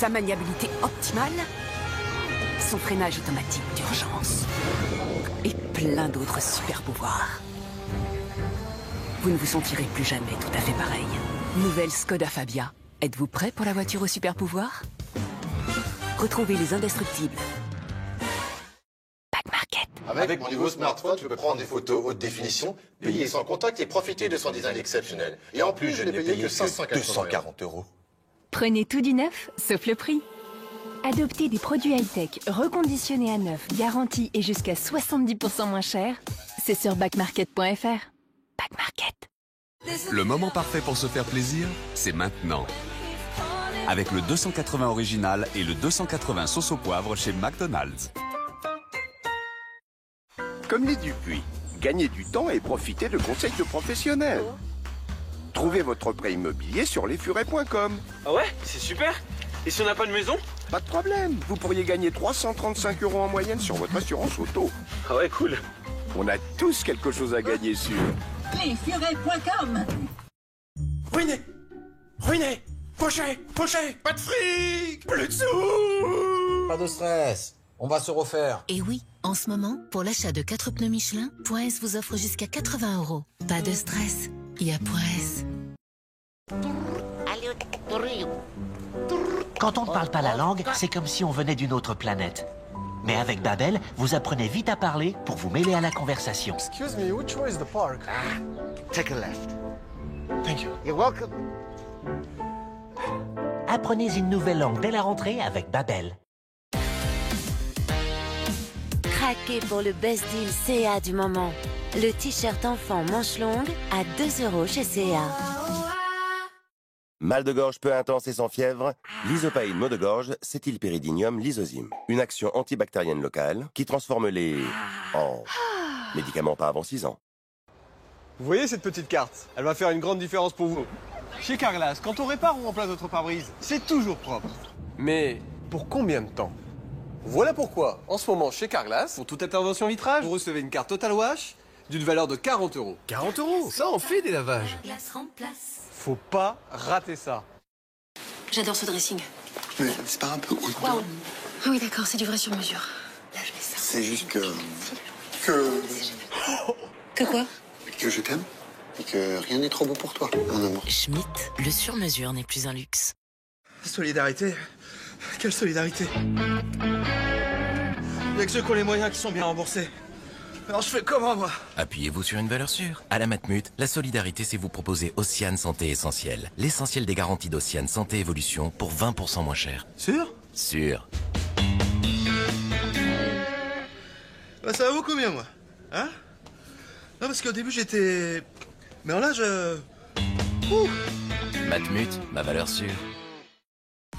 sa maniabilité optimale, son freinage automatique d'urgence et plein d'autres super pouvoirs. Vous ne vous sentirez plus jamais tout à fait pareil. Nouvelle Skoda Fabia. Êtes-vous prêt pour la voiture au super pouvoir? Retrouvez les indestructibles. Back Market. Avec mon nouveau smartphone, je peux prendre des photos haute définition, payer sans contact et profiter de son design exceptionnel. Et en plus, je n'ai payé que 240 €. Prenez tout du neuf, sauf le prix. Adoptez des produits high-tech reconditionnés à neuf, garantis et jusqu'à 70% moins cher. C'est sur backmarket.fr. Back Market. Le moment parfait pour se faire plaisir, c'est maintenant. Avec le 280 original et le 280 sauce au poivre chez McDonald's. Comme les Dupuis, gagnez du temps et profitez de conseils de professionnels. Trouvez votre prêt immobilier sur lesfurets.com. Ah ouais, c'est super. Et si on n'a pas de maison? Pas de problème, vous pourriez gagner 335 € en moyenne sur votre assurance auto. Ah ouais, cool. On a tous quelque chose à gagner sur lesfurets.com. Ruiné! Ruiné! Poché! Poché! Pas de fric! Plus de sous! Pas de stress, on va se refaire. Et oui, en ce moment, pour l'achat de 4 pneus Michelin, Point S vous offre jusqu'à 80 €. Pas de stress, il y a Point S. Quand on ne parle pas la langue, c'est comme si on venait d'une autre planète. Mais avec Babel, vous apprenez vite à parler pour vous mêler à la conversation. Excuse me, which way is the park? Take a left. Thank you. You're welcome. Apprenez une nouvelle langue dès la rentrée avec Babel. Craquez pour le best deal CA du moment. Le t-shirt enfant manche longue à 2 € chez CA. Mal de gorge peu intense et sans fièvre, l'isopaïne maux de gorge, cétylpéridinium lysosime. Une action antibactérienne locale qui transforme les en médicaments pas avant 6 ans. Vous voyez cette petite carte? Elle va faire une grande différence pour vous. Chez Carglass, quand on répare ou remplace votre pare-brise, c'est toujours propre. Mais pour combien de temps? Voilà pourquoi, en ce moment, chez Carglass, pour toute intervention vitrage, vous recevez une carte Total Wash d'une valeur de 40 €. 40 €? Ça en fait des lavages. Glace remplace. Faut pas rater ça. J'adore ce dressing. Mais c'est pas un peu haut. Waouh. Ah oui, d'accord, c'est du vrai sur mesure. Là, je mets ça. C'est juste que Que quoi? que je t'aime et que rien n'est trop beau pour toi, mon amour. Schmitt, le sur mesure n'est plus un luxe. Solidarité? Quelle solidarité? Il y a que ceux qui ont les moyens qui sont bien remboursés. Alors je fais comment, moi? Appuyez-vous sur une valeur sûre. À la Matmut, la solidarité, c'est vous proposer Ossian Santé Essentiel. L'essentiel des garanties d'Ossian Santé Évolution pour 20% moins cher. Sûr? Sûr. Bah ça vaut combien, moi? Hein? Non, parce qu'au début, j'étais... Mais en là, je... Matmut, ma valeur sûre.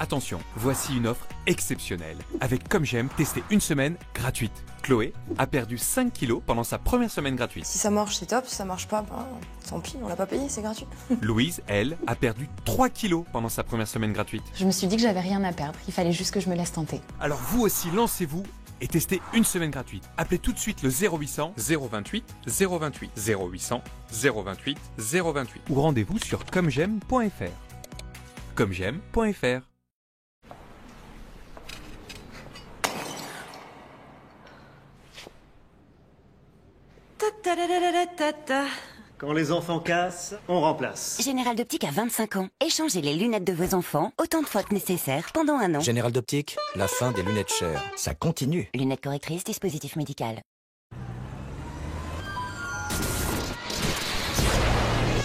Attention, voici une offre exceptionnelle. Avec Comme J'aime, testez une semaine gratuite. Chloé a perdu 5 kilos pendant sa première semaine gratuite. Si ça marche, c'est top. Si ça marche pas, bah, tant pis, on l'a pas payé, c'est gratuit. Louise, elle, a perdu 3 kilos pendant sa première semaine gratuite. Je me suis dit que j'avais rien à perdre. Il fallait juste que je me laisse tenter. Alors vous aussi, lancez-vous et testez une semaine gratuite. Appelez tout de suite le 0800 028 028 0800 028 028 ou rendez-vous sur commej'aime.fr. commej'aime.fr. Quand les enfants cassent, on remplace. Général d'Optique a 25 ans. Échangez les lunettes de vos enfants autant de fois que nécessaire pendant 1 an. Général d'Optique, la fin des lunettes chères. Ça continue. Lunettes correctrices, dispositif médical.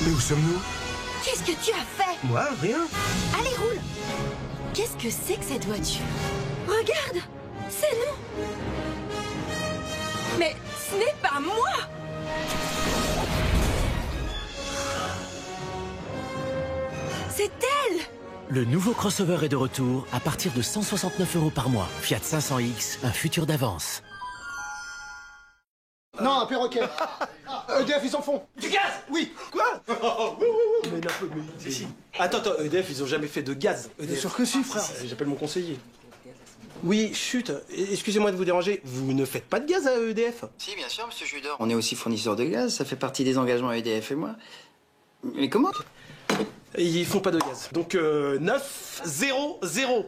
Mais où sommes-nous? Qu'est-ce que tu as fait? Moi, rien. Allez, roule. Qu'est-ce que c'est que cette voiture? Regarde, c'est nous. Mais ce n'est pas moi. C'est elle. Le nouveau crossover est de retour à partir de 169 € par mois. Fiat 500X, un futur d'avance. Non, un perroquet. EDF, ils en font. Du gaz? Oui. Quoi? Mais non, mais... Si. Attends, EDF, ils ont jamais fait de gaz. Bien sûr que si, frère. J'appelle mon conseiller. Oui, chut, excusez-moi de vous déranger, vous ne faites pas de gaz à EDF? Si, bien sûr, monsieur Judor. On est aussi fournisseur de gaz, ça fait partie des engagements EDF et moi. Mais comment? Ils font pas de gaz. Donc 9-0-0.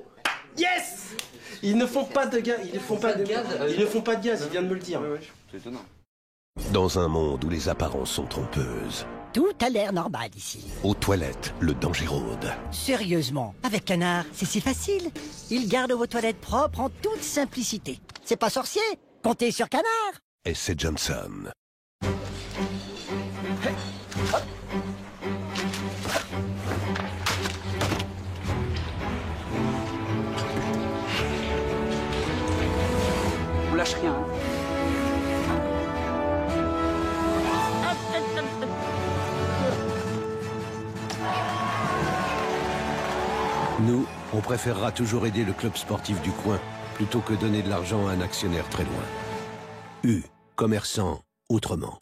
Yes! Ils ne font pas de gaz, ils ne font pas de gaz, ils ne font pas de gaz, il vient de me le dire. C'est étonnant. Dans un monde où les apparences sont trompeuses, Tout a l'air normal ici. aux toilettes, le danger rôde. Sérieusement, avec Canard, c'est si facile. Il garde vos toilettes propres en toute simplicité. C'est pas sorcier, comptez sur Canard. Et c'est Johnson. On lâche rien. Hein. Nous, on préférera toujours aider le club sportif du coin plutôt que donner de l'argent à un actionnaire très loin. U, commerçant autrement.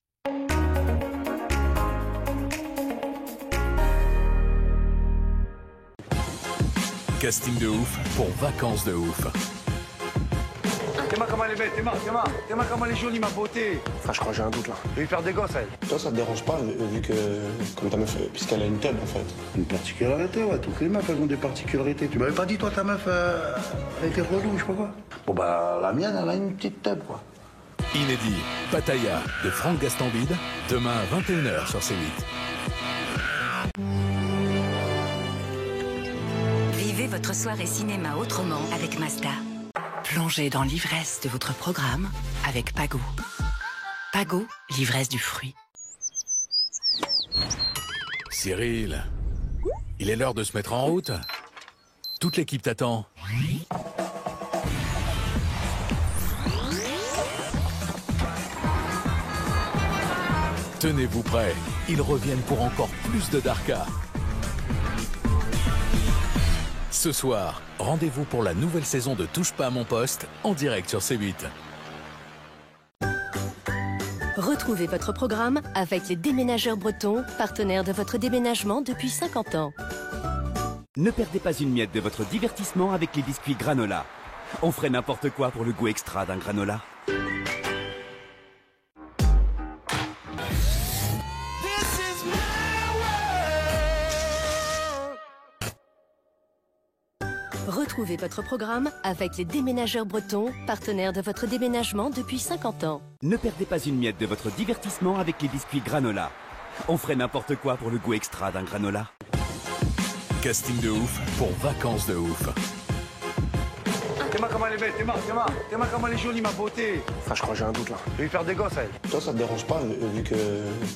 Casting de ouf pour vacances de ouf. T'es-moi comment elle est belle, t'es-moi comment elle est jolie, ma beauté. Enfin, je crois que j'ai un doute là. Je vais lui faire des gosses, elle. Toi, ça te dérange pas, vu que, comme ta meuf, puisqu'elle a une tub en fait. Une particularité, ouais, toutes les meufs, elles ont des particularités. Tu m'avais pas dit, toi, ta meuf, elle était relou, je sais pas quoi. Bon, bah, la mienne, elle a une petite tub, quoi. Inédit, Pattaya de Franck Gastambide, demain à 21h sur C8. Vivez votre soirée cinéma autrement avec Mazda. Plongez dans l'ivresse de votre programme avec Pago. Pago, l'ivresse du fruit. Cyril, il est l'heure de se mettre en route. Toute l'équipe t'attend. Tenez-vous prêts, ils reviennent pour encore plus de Darka. Ce soir, rendez-vous pour la nouvelle saison de Touche pas à mon poste en direct sur C8. Retrouvez votre programme avec les déménageurs bretons, partenaires de votre déménagement depuis 50 ans. Ne perdez pas une miette de votre divertissement avec les biscuits granola. On ferait n'importe quoi pour le goût extra d'un granola. Retrouvez votre programme avec les déménageurs bretons, partenaires de votre déménagement depuis 50 ans. Ne perdez pas une miette de votre divertissement avec les biscuits granola. On ferait n'importe quoi pour le goût extra d'un granola. Casting de ouf pour vacances de ouf. T'es-moi comment elle est belle, t'es-moi comment elle est jolie, ma beauté. Enfin, je crois que j'ai un doute là. Je vais lui faire des gosses, elle. Toi, ça te dérange pas, vu que,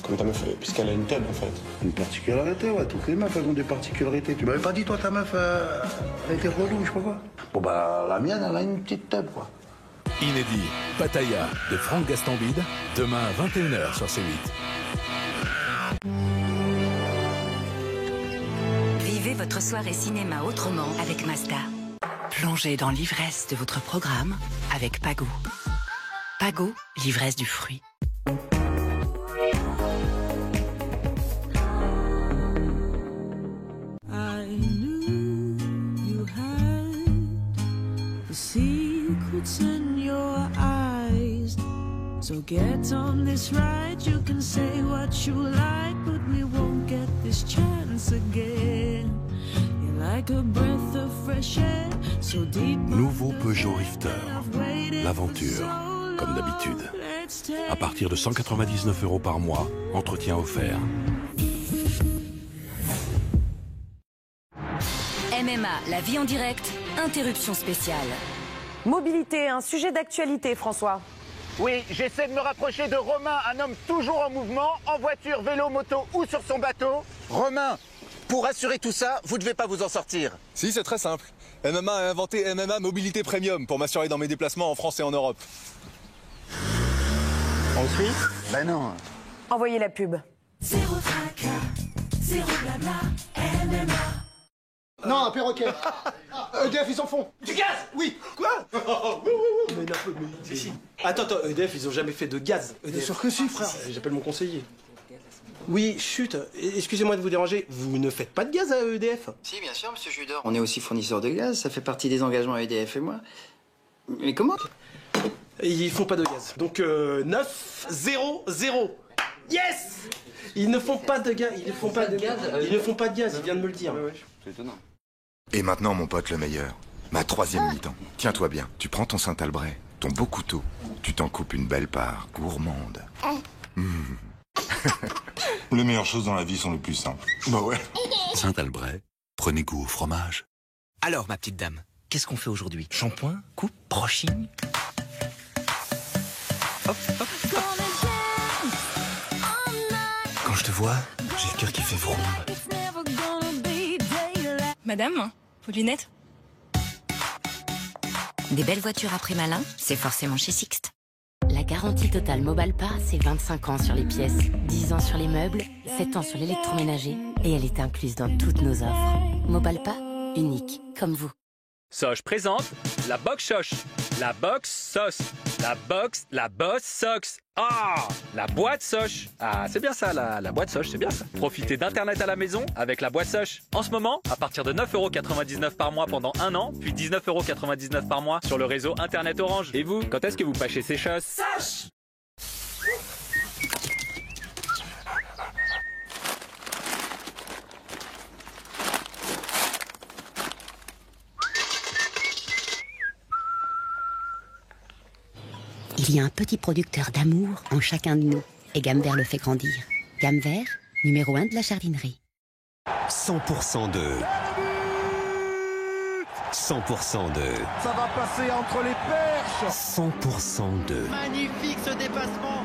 comme ta meuf, puisqu'elle a une tub en fait. Une particularité, ouais, toutes les meufs, elles ont des particularités. Tu m'avais pas dit, toi, ta meuf, elle était relou, je sais pas quoi. Bon, bah, la mienne, elle a une petite tub, quoi. Inédit, Pattaya de Franck Gastambide, demain à 21h sur C8. Vivez votre soirée cinéma autrement avec Mazda. Plongez dans l'ivresse de votre programme avec Pago. Pago, l'ivresse du fruit. I knew you had the secrets in your eyes. So get on this ride, you can say what you like, but we won't get this chance again. You're like a breath of fresh air, so deep. Nouveau Peugeot Rifter. L'aventure, comme d'habitude. À partir de 199 € par mois, entretien offert. MMA, la vie en direct, interruption spéciale. Mobilité, un sujet d'actualité, François. Oui, j'essaie de me rapprocher de Romain, un homme toujours en mouvement, en voiture, vélo, moto ou sur son bateau. Romain, pour assurer tout ça, vous ne devez pas vous en sortir. Si, c'est très simple. MMA a inventé MMA Mobilité Premium pour m'assurer dans mes déplacements en France et en Europe. En Suisse? Ben non. Envoyez la pub. Zéro fracas, zéro blabla, MMA. Non, un perroquet. EDF, ils en font. Du gaz. Oui. Quoi? Mais si. Attends, EDF, ils ont jamais fait de gaz. Bien sûr que si, frère. J'appelle mon conseiller. Oui, chut, excusez-moi de vous déranger, vous ne faites pas de gaz à EDF? Si, bien sûr, monsieur Judor. On est aussi fournisseur de gaz, ça fait partie des engagements EDF et moi. Mais comment? Ils font pas de gaz. Donc 9, 0, 0. Yes! Ils ne font pas de gaz, ils ne font pas de gaz. Ils ne font pas de gaz, il vient de me le dire. C'est étonnant. Et maintenant, mon pote le meilleur. Ma 3e mi-temps. Tiens-toi bien, tu prends ton Saint-Albret, ton beau couteau, tu t'en coupes une belle part, gourmande. Les meilleures choses dans la vie sont les plus simples. Bah ouais. Saint-Albret, prenez goût au fromage. Alors, ma petite dame, qu'est-ce qu'on fait aujourd'hui? Shampoing, coupe, brushing? Hop, hop, hop. Quand je te vois, j'ai le cœur qui fait vroom. Madame, vos lunettes? Des belles voitures après malin, c'est forcément chez Sixt. La garantie totale Mobalpa, c'est 25 ans sur les pièces, 10 ans sur les meubles, 7 ans sur l'électroménager, et elle est incluse dans toutes nos offres. Mobalpa, unique, comme vous. Soch présente la box Soch, la box sauce, la boss Sox. Ah, la boîte Soch. Ah, c'est bien ça, la boîte Soch, c'est bien ça. Profitez d'Internet à la maison avec la boîte Soch. En ce moment, à partir de 9,99 € par mois pendant 1 an, puis 19,99 € par mois sur le réseau Internet Orange. Et vous, quand est-ce que vous pâchez ces choses? Soch! Il y a un petit producteur d'amour en chacun de nous. Et Gamme Vert le fait grandir. Gamme Vert, numéro 1 de la jardinerie. 100% de... 100% de... Ça va passer entre les perches. 100% de... Magnifique ce dépassement.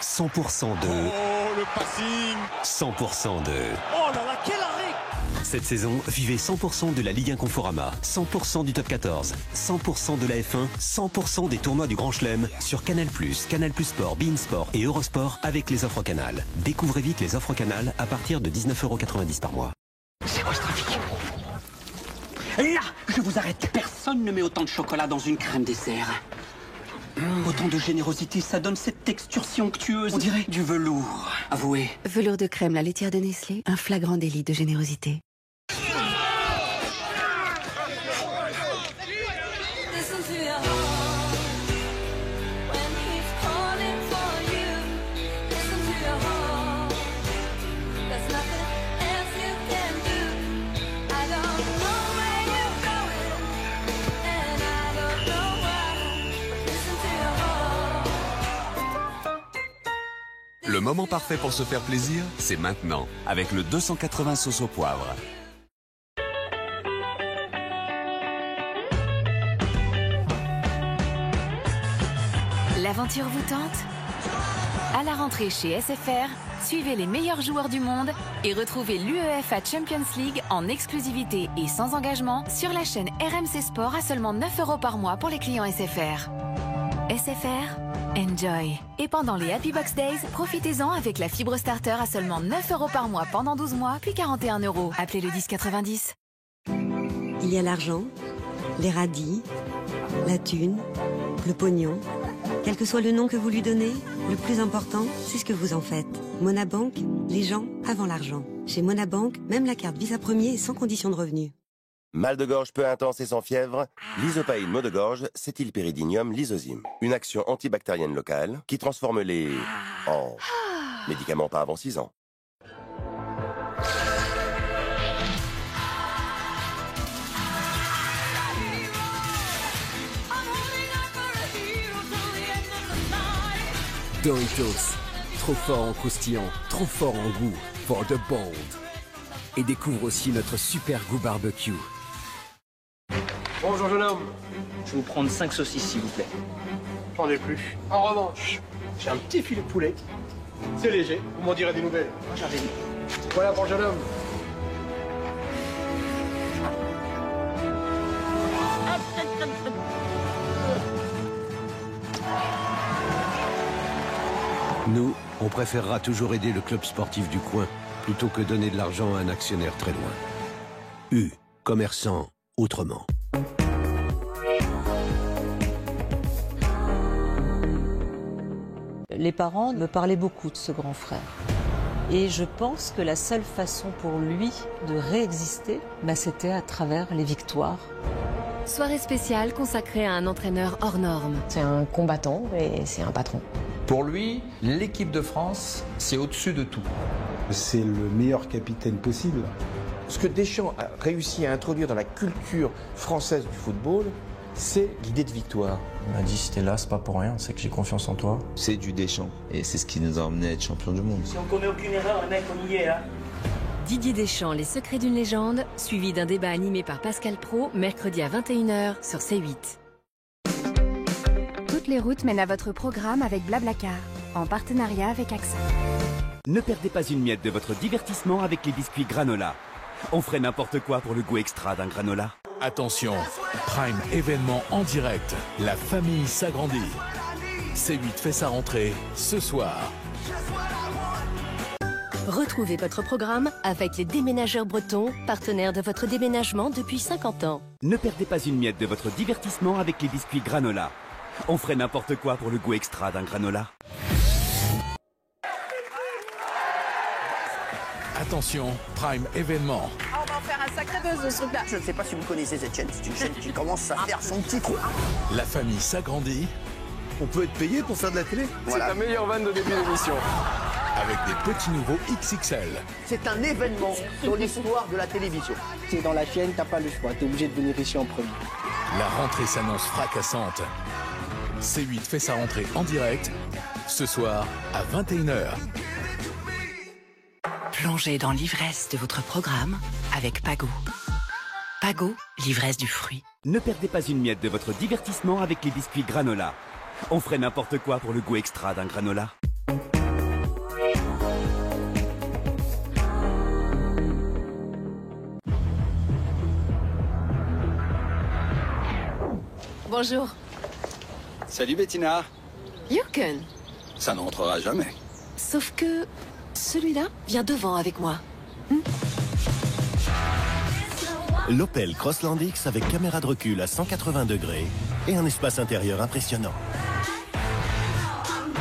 100% de... Oh, le passing. 100% de... Oh là là, quel arrêt! Cette saison, vivez 100% de la Ligue 1 Conforama, 100% du Top 14, 100% de la F1, 100% des tournois du Grand Chelem sur Canal+, Canal+ Sport, beIN Sport et Eurosport avec les offres Canal. Découvrez vite les offres Canal à partir de 19,90 € par mois. C'est quoi ce trafic? Là, je vous arrête. Personne ne met autant de chocolat dans une crème dessert. Autant de générosité, ça donne cette texture si onctueuse. On dirait du velours. Avouez. Velours de crème, la laitière de Nestlé, un flagrant délit de générosité. Le moment parfait pour se faire plaisir, c'est maintenant, avec le 280 sauce au poivre. L'aventure vous tente? À la rentrée chez SFR, suivez les meilleurs joueurs du monde et retrouvez l'UEFA Champions League en exclusivité et sans engagement sur la chaîne RMC Sport à seulement 9 € par mois pour les clients SFR. SFR, enjoy. Et pendant les Happy Box Days, profitez-en avec la fibre starter à seulement 9 € par mois pendant 12 mois, puis 41 €. Appelez le 1090. Il y a l'argent, les radis, la thune, le pognon. Quel que soit le nom que vous lui donnez, le plus important, c'est ce que vous en faites. Monabank, les gens avant l'argent. Chez Monabank, même la carte Visa Premier est sans condition de revenu. Mal de gorge peu intense et sans fièvre, l'isopaïne maux de gorge, cétylpéridinium lysozyme. Une action antibactérienne locale qui transforme les... en... médicaments pas avant 6 ans. Doritos, trop fort en croustillant, trop fort en goût, for the bold. Et découvre aussi notre super goût barbecue. Bonjour jeune homme. Je vais vous prendre 5 saucisses s'il vous plaît. J'en ai plus. En revanche, j'ai un petit filet de poulet. C'est léger, vous m'en direz des nouvelles. Moi j'arrive. Voilà pour le jeune homme. Nous, on préférera toujours aider le club sportif du coin plutôt que donner de l'argent à un actionnaire très loin. U, commerçant autrement. Les parents me parlaient beaucoup de ce grand frère. Et je pense que la seule façon pour lui de réexister, c'était à travers les victoires. Soirée spéciale consacrée à un entraîneur hors norme. C'est un combattant et c'est un patron. Pour lui, l'équipe de France, c'est au-dessus de tout. C'est le meilleur capitaine possible. Ce que Deschamps a réussi à introduire dans la culture française du football, c'est l'idée de victoire. Il m'a dit si t'es là, c'est pas pour rien, c'est que j'ai confiance en toi. C'est du Deschamps et c'est ce qui nous a emmenés à être champions du monde. Si on commet aucune erreur, le mec, on y est, hein. Didier Deschamps, les secrets d'une légende, suivi d'un débat animé par Pascal Praud, mercredi à 21h sur C8. Toutes les routes mènent à votre programme avec Blablacar, en partenariat avec AXA. Ne perdez pas une miette de votre divertissement avec les biscuits granola. On ferait n'importe quoi pour le goût extra d'un granola. Attention, Prime événement en direct. La famille s'agrandit. C8 fait sa rentrée ce soir. Retrouvez votre programme avec les déménageurs bretons, partenaires de votre déménagement depuis 50 ans. Ne perdez pas une miette de votre divertissement avec les biscuits granola. On ferait n'importe quoi pour le goût extra d'un granola. Attention, Prime événement. Ah, on va en faire un sacré buzz de ce truc-là. Je ne sais pas si vous connaissez cette chaîne. C'est une chaîne qui commence à faire son petit trou. La famille s'agrandit. On peut être payé pour faire de la télé. Voilà. C'est la meilleure vanne de début d'émission. Avec des petits nouveaux XXL. C'est un événement dans l'histoire de la télévision. T'es dans la chaîne, t'as pas le choix. T'es obligé de venir ici en premier. La rentrée s'annonce fracassante. C8 fait sa rentrée en direct ce soir à 21h. Plongez dans l'ivresse de votre programme avec Pago. Pago, l'ivresse du fruit. Ne perdez pas une miette de votre divertissement avec les biscuits granola. On ferait n'importe quoi pour le goût extra d'un granola. Bonjour. Salut Bettina. Jürgen. Ça ne rentrera jamais. Sauf que celui-là vient devant avec moi. L'Opel Crossland X avec caméra de recul à 180 degrés et un espace intérieur impressionnant.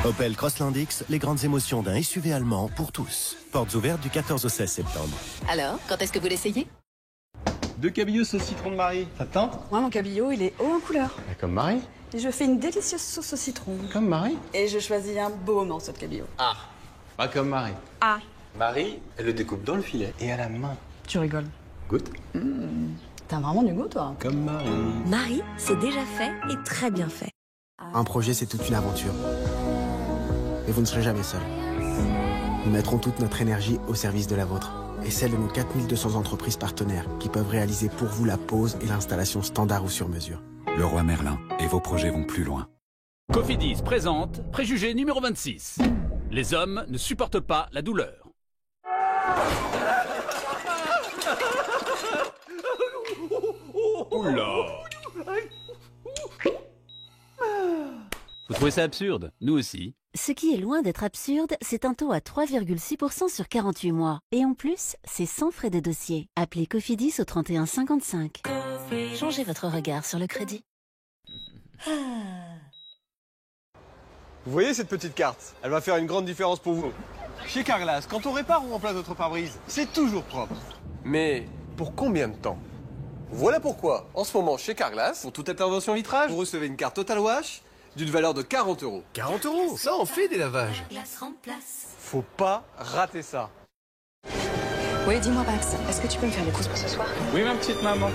Opel Crossland X, les grandes émotions d'un SUV allemand pour tous. Portes ouvertes du 14 au 16 septembre. Alors, quand est-ce que vous l'essayez? 2 cabillaud sauce citron de Marie. Ça te tente? Moi, mon cabillaud, il est haut en couleur. Comme Marie. Et je fais une délicieuse sauce au citron. Comme Marie. Et je choisis un beau morceau de cabillaud. Ah, pas comme Marie. Ah. Marie, elle le découpe dans le filet et à la main. Tu rigoles. Goûte. T'as vraiment du goût, toi. Comme Marie. Marie, c'est déjà fait et très bien fait. Un projet, c'est toute une aventure. Et vous ne serez jamais seul. Nous mettrons toute notre énergie au service de la vôtre et celle de nos 4200 entreprises partenaires qui peuvent réaliser pour vous la pose et l'installation standard ou sur mesure. Leroy Merlin, et vos projets vont plus loin. Cofidis présente préjugé numéro 26. Les hommes ne supportent pas la douleur. Oula! Vous trouvez ça absurde? Nous aussi. Ce qui est loin d'être absurde, c'est un taux à 3,6% sur 48 mois. Et en plus, c'est sans frais de dossier. Appelez Cofidis au 31 55. Changez votre regard sur le crédit. Vous voyez cette petite carte? Elle va faire une grande différence pour vous. Chez Carglass, quand on répare ou remplace votre pare-brise, c'est toujours propre. Mais pour combien de temps? Voilà pourquoi, en ce moment, chez Carglass, pour toute intervention vitrage, vous recevez une carte Total Wash d'une valeur de 40 €. 40 €? Ça en fait des lavages. Faut pas rater ça. Oui, dis-moi, Babs, est-ce que tu peux me faire les courses pour ce soir? Oui, ma petite maman.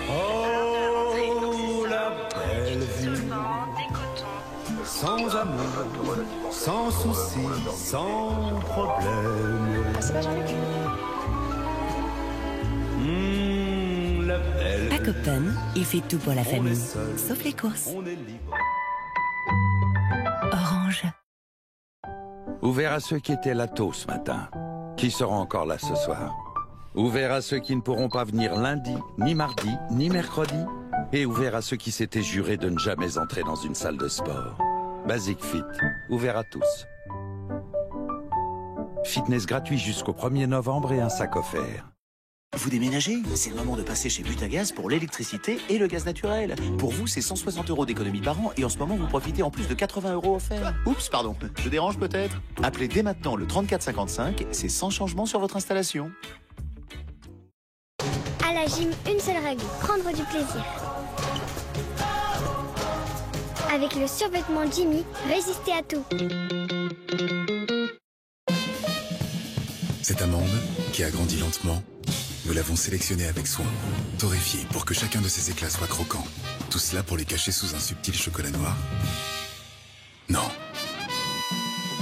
Oh, la belle vie. Sans amour, sans souci, sans problème. Ah, c'est pas Jean-Luc? La belle Pack Open, il fait tout pour la famille, sauf les courses. Orange. Ouvert à ceux qui étaient là tôt ce matin, qui seront encore là ce soir. Ouvert à ceux qui ne pourront pas venir lundi, ni mardi, ni mercredi. Et ouvert à ceux qui s'étaient jurés de ne jamais entrer dans une salle de sport. Basic Fit, ouvert à tous. Fitness gratuit jusqu'au 1er novembre et un sac offert. Vous déménagez? C'est le moment de passer chez Butagaz pour l'électricité et le gaz naturel. Pour vous, c'est 160 € d'économie par an et en ce moment, vous profitez en plus de 80 € offerts. Oups, pardon, je dérange peut-être? Appelez dès maintenant le 3455, c'est sans changement sur votre installation. À la gym, une seule règle, prendre du plaisir. Avec le survêtement Jimmy, résistez à tout. Cette amande, qui a grandi lentement, nous l'avons sélectionnée avec soin, torréfiée pour que chacun de ses éclats soit croquant. Tout cela pour les cacher sous un subtil chocolat noir? Non.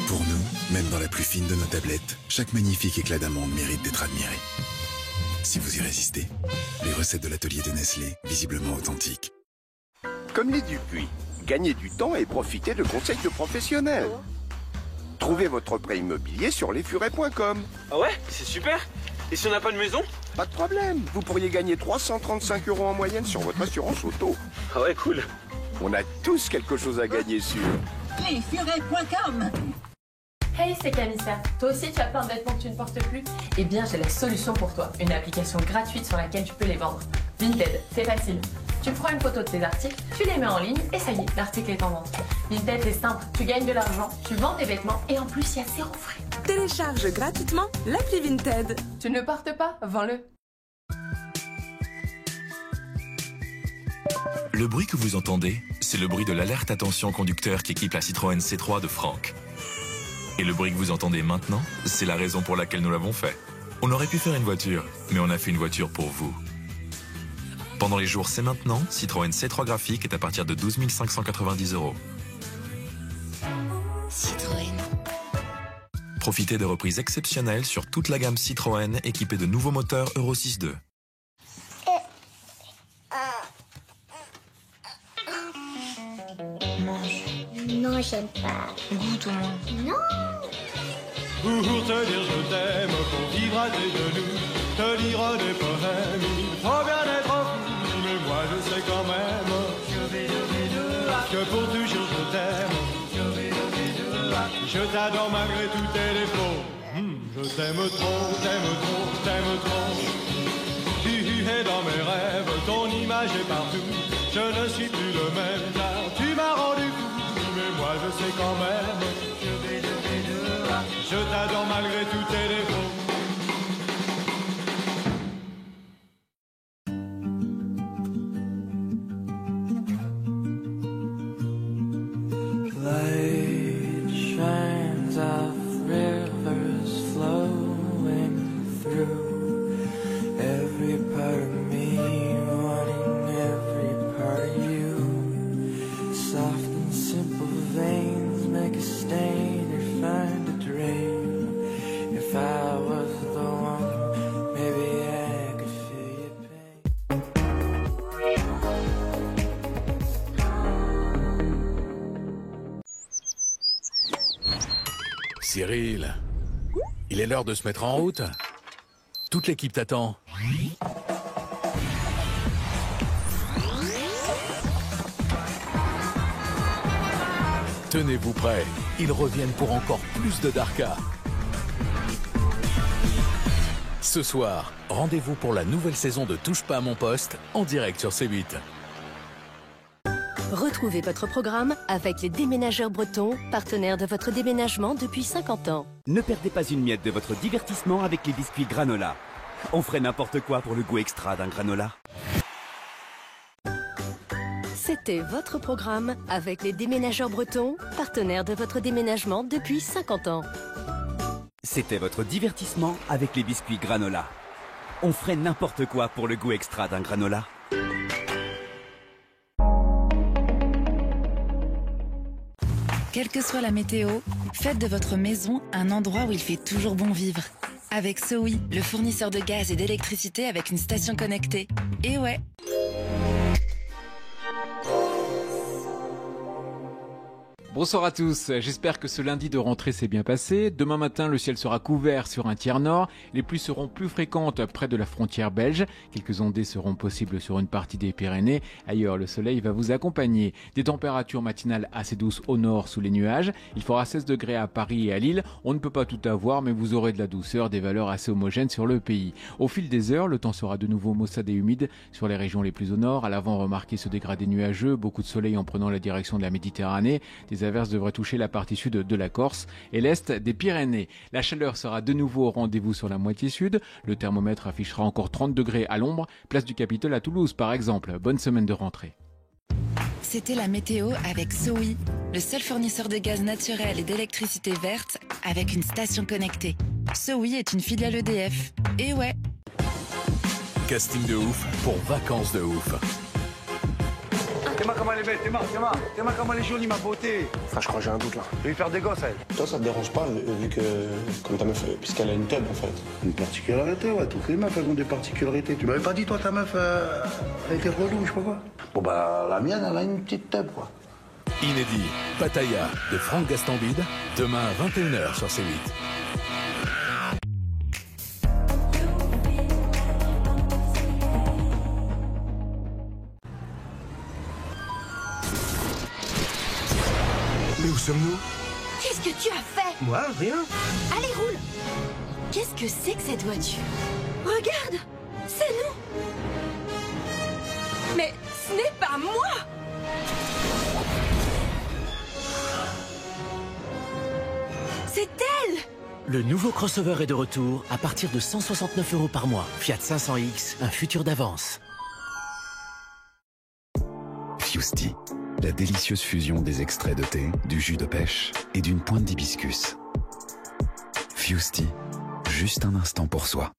Pour nous, même dans la plus fine de nos tablettes, chaque magnifique éclat d'amande mérite d'être admiré. Si vous y résistez, les recettes de l'atelier de Nestlé, visiblement authentiques. Comme les Dupuis, gagnez du temps et profitez de conseils de professionnels. Trouvez votre prêt immobilier sur lesfurets.com. Ah ouais, c'est super. Et si on n'a pas de maison? Pas de problème, vous pourriez gagner 335 € en moyenne sur votre assurance auto. Ah ouais, cool. On a tous quelque chose à gagner sur lesfurets.com. Hey, c'est Camissa. Toi aussi, tu as plein de vêtements que tu ne portes plus? Eh bien, j'ai la solution pour toi. Une application gratuite sur laquelle tu peux les vendre. Vinted, c'est facile. Tu prends une photo de tes articles, tu les mets en ligne et ça y est, l'article est en vente. Vinted, c'est simple. Tu gagnes de l'argent, tu vends tes vêtements et en plus, il y a 0 frais. Télécharge gratuitement l'appli Vinted. Tu ne portes pas? Vends-le. Le bruit que vous entendez, c'est le bruit de l'alerte attention conducteur qui équipe la Citroën C3 de Franck. Et le bruit que vous entendez maintenant, c'est la raison pour laquelle nous l'avons fait. On aurait pu faire une voiture, mais on a fait une voiture pour vous. Pendant les jours C'est maintenant, Citroën C3 graphique est à partir de 12 590 €. Citroën. Profitez de reprises exceptionnelles sur toute la gamme Citroën équipée de nouveaux moteurs Euro 6.2. Non, j'aime pas. Goûte au moins. Non. Pour te dire je t'aime, pour vivre à tes genoux, te lire des poèmes, il faut bien être fou, mais moi je sais quand même que pour toujours je t'aime. Je t'adore malgré tous tes défauts. Je t'aime trop, t'aime trop, t'aime trop. Tu es dans mes rêves, ton image est partout. Je ne suis plus le même car tu m'as rendu fou. Mais moi je sais quand même, je t'adore malgré tous tes défauts. Light shines off rivers flowing through every part of me, wanting every part of you. Soft and simple veins make a stain or find a drain. If I was the one, maybe I could feel your pain. Cyril, il est l'heure de se mettre en route. Toute l'équipe t'attend. Tenez-vous prêts, ils reviennent pour encore plus de Darka. Ce soir, rendez-vous pour la nouvelle saison de Touche pas à mon poste, en direct sur C8. Retrouvez votre programme avec les déménageurs bretons, partenaires de votre déménagement depuis 50 ans. Ne perdez pas une miette de votre divertissement avec les biscuits granola. On ferait n'importe quoi pour le goût extra d'un granola. C'était votre programme avec les déménageurs bretons, partenaires de votre déménagement depuis 50 ans. C'était votre divertissement avec les biscuits granola. On ferait n'importe quoi pour le goût extra d'un granola. Quelle que soit la météo, faites de votre maison un endroit où il fait toujours bon vivre. Avec SOWI, le fournisseur de gaz et d'électricité avec une station connectée. Et ouais! Bonsoir à tous, j'espère que ce lundi de rentrée s'est bien passé. Demain matin, le ciel sera couvert sur un tiers nord. Les pluies seront plus fréquentes près de la frontière belge. Quelques ondées seront possibles sur une partie des Pyrénées. Ailleurs, le soleil va vous accompagner. Des températures matinales assez douces au nord sous les nuages. Il fera 16 degrés à Paris et à Lille. On ne peut pas tout avoir, mais vous aurez de la douceur, des valeurs assez homogènes sur le pays. Au fil des heures, le temps sera de nouveau maussade et humide sur les régions les plus au nord. À l'avant, remarquez ce dégradé nuageux. Beaucoup de soleil en prenant la direction de la Méditerranée. Des averses devraient toucher la partie sud de la Corse et l'est des Pyrénées. La chaleur sera de nouveau au rendez-vous sur la moitié sud. Le thermomètre affichera encore 30 degrés à l'ombre, place du Capitole à Toulouse par exemple. Bonne semaine de rentrée. C'était la météo avec SOWI, le seul fournisseur de gaz naturel et d'électricité verte avec une station connectée. SOWI est une filiale EDF. Et ouais. Casting de ouf pour vacances de ouf. T'es-moi comment elle est belle, t'es-moi comment elle est jolie, ma beauté. Enfin, je crois que j'ai un doute là. Je vais lui faire des gosses, elle. Toi, ça te dérange pas, vu que, comme ta meuf, puisqu'elle a une tub en fait. Une particularité, ouais, toutes les meufs, elles ont des particularités. Tu m'avais pas dit, toi, ta meuf, elle était relou, je sais pas quoi. Bon, bah, la mienne, elle a une petite tub, quoi. Inédit, Pattaya de Franck Gastambide, demain à 21h sur C8. Mais où sommes-nous? Qu'est-ce que tu as fait? Moi, rien. Allez, roule. Qu'est-ce que c'est que cette voiture? Regarde, c'est nous. Mais ce n'est pas moi. C'est elle. Le nouveau crossover est de retour à partir de 169 € par mois. Fiat 500X, un futur d'avance. Fusty, la délicieuse fusion des extraits de thé, du jus de pêche et d'une pointe d'hibiscus. Fusty, juste un instant pour soi.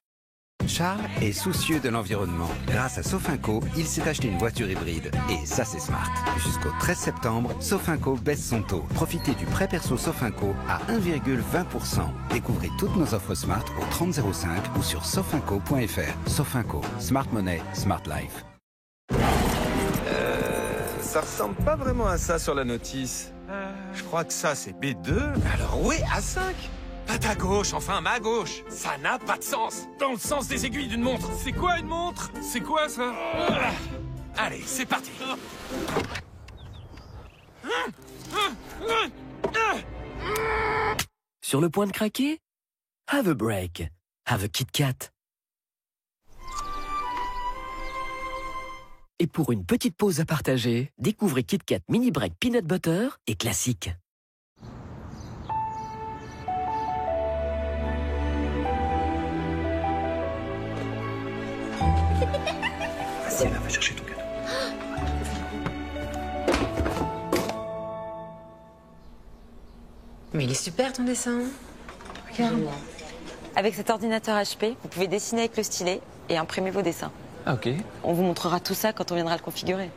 Charles est soucieux de l'environnement. Grâce à Sofinco, il s'est acheté une voiture hybride. Et ça, c'est smart. Jusqu'au 13 septembre, Sofinco baisse son taux. Profitez du prêt perso Sofinco à 1,20%. Découvrez toutes nos offres smart au 3005 ou sur sofinco.fr. Sofinco, smart money, smart life. Ça ressemble pas vraiment à ça sur la notice. Je crois que ça, c'est B2. Alors oui, A5. Pas ta gauche, enfin ma gauche. Ça n'a pas de sens. Dans le sens des aiguilles d'une montre. C'est quoi une montre? C'est quoi ça? Allez, c'est parti. Sur le point de craquer? Have a break. Have a Kit Kat. Et pour une petite pause à partager, découvrez Kit Kat Mini Break Peanut Butter et classique. Vas-y, va chercher ton cadeau. Mais il est super ton dessin. Regarde. Avec cet ordinateur HP, vous pouvez dessiner avec le stylet et imprimer vos dessins. Ah, ok. On vous montrera tout ça quand on viendra le configurer.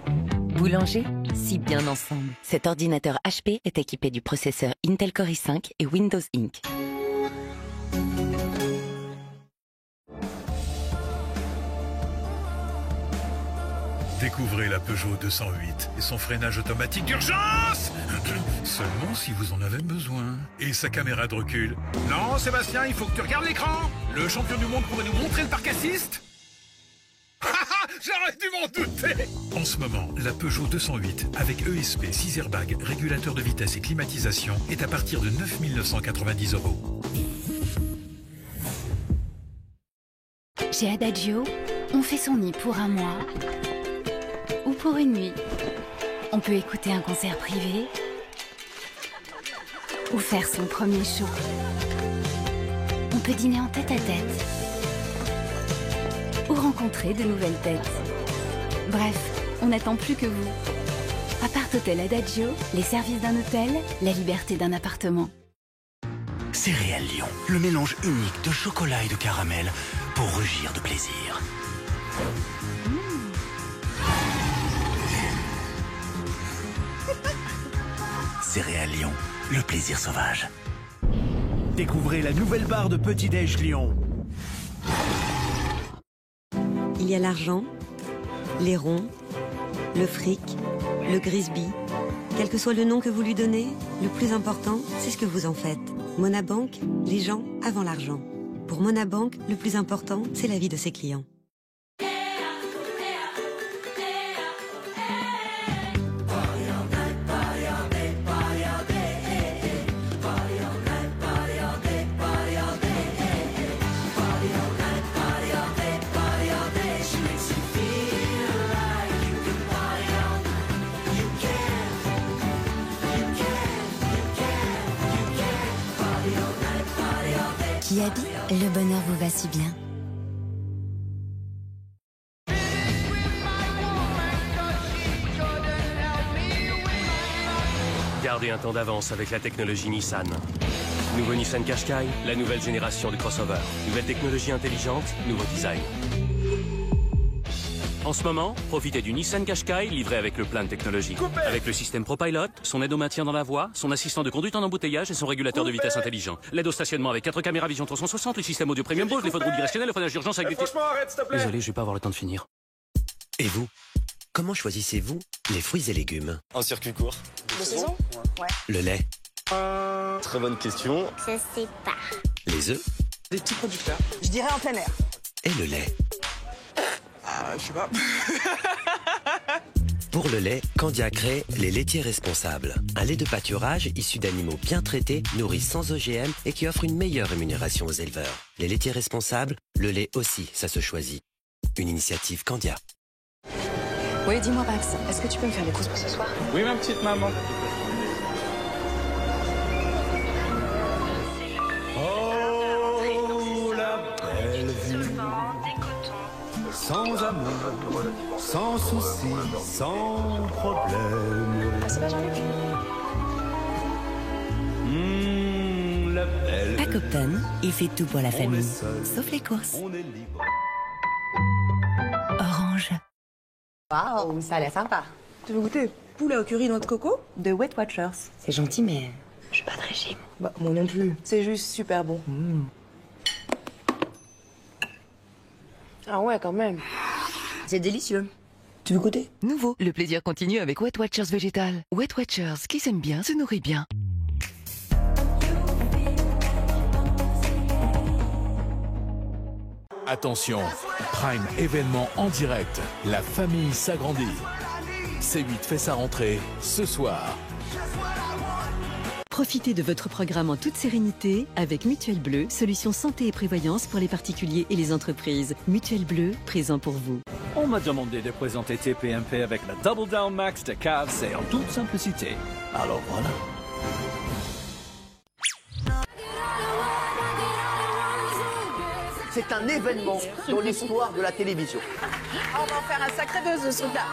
Boulanger, si bien ensemble. Cet ordinateur HP est équipé du processeur Intel Core i5 et Windows Ink. Découvrez la Peugeot 208 et son freinage automatique d'urgence. Seulement si vous en avez besoin. Et sa caméra de recul. Non, Sébastien, il faut que tu regardes l'écran. Le champion du monde pourrait nous montrer le parc assist. J'aurais dû m'en douter. En ce moment, la Peugeot 208 avec ESP, 6 airbags, régulateur de vitesse et climatisation est à partir de 9 990 €. Chez Adagio, on fait son nid pour un mois ou pour une nuit. On peut écouter un concert privé ou faire son premier show. On peut dîner en tête-à-tête ou rencontrer de nouvelles têtes. Bref, on n'attend plus que vous. Appart Hôtel Adagio, les services d'un hôtel, la liberté d'un appartement. Céréales Lion, le mélange unique de chocolat et de caramel pour rugir de plaisir. Céréales Lion, le plaisir sauvage. Découvrez la nouvelle barre de Petit-Déj Lion. Il y a l'argent, les ronds, le fric, le Grisby. Quel que soit le nom que vous lui donnez, le plus important, c'est ce que vous en faites. Monabank, les gens avant l'argent. Pour Monabank, le plus important, c'est la vie de ses clients. Kiabi, le bonheur vous va si bien. Gardez un temps d'avance avec la technologie Nissan. Nouveau Nissan Qashqai, la nouvelle génération du crossover. Nouvelle technologie intelligente, nouveau design. En ce moment, profitez du Nissan Qashqai livré avec le plein de technologie. Avec le système ProPilot, son aide au maintien dans la voie, son assistant de conduite en embouteillage et son régulateur de vitesse intelligent. L'aide au stationnement avec 4 caméras vision 360, le système audio premium Bose, les feux de route directionnels, le freinage d'urgence avec des... Franchement, arrête, s'il te plaît. Désolé, je vais pas avoir le temps de finir. Et vous? Comment choisissez-vous les fruits et légumes? En circuit court. De saison? Ouais. Le lait? Très bonne question. Je sais pas. Les œufs? Des petits producteurs. Je dirais en plein air. Et le lait? Je sais pas. Pour le lait, Candia crée les laitiers responsables. Un lait de pâturage issu d'animaux bien traités, nourris sans OGM et qui offre une meilleure rémunération aux éleveurs. Les laitiers responsables, le lait aussi, ça se choisit. Une initiative Candia. Oui, dis-moi Max, est-ce que tu peux me faire les courses pour ce soir? Oui, ma petite maman. Oh, la belle vie. Sans amour, sans souci, sans problème. Ah, c'est pas Jean-Luc? La belle À Copton, il fait tout pour la famille, sauf les courses. Orange. Waouh, ça a l'air sympa. Tu veux goûter poulet au curry noix de coco de Weight Watchers? C'est gentil, mais je suis pas de régime. Bah, moi non plus. C'est juste super bon. Ah ouais, quand même. C'est délicieux. Tu veux goûter? Nouveau, le plaisir continue avec Weight Watchers végétal. Weight Watchers, qui s'aime bien, se nourrit bien. Attention, Prime événement en direct. La famille s'agrandit. C8 fait sa rentrée ce soir. Profitez de votre programme en toute sérénité avec Mutuelle Bleue, solution santé et prévoyance pour les particuliers et les entreprises. Mutuelle Bleue, présent pour vous. On m'a demandé de présenter TPMP avec la Double Down Max de KFC en toute simplicité. Alors voilà. C'est un événement dans l'histoire de la télévision. On va en faire un sacré buzz ce truc-là.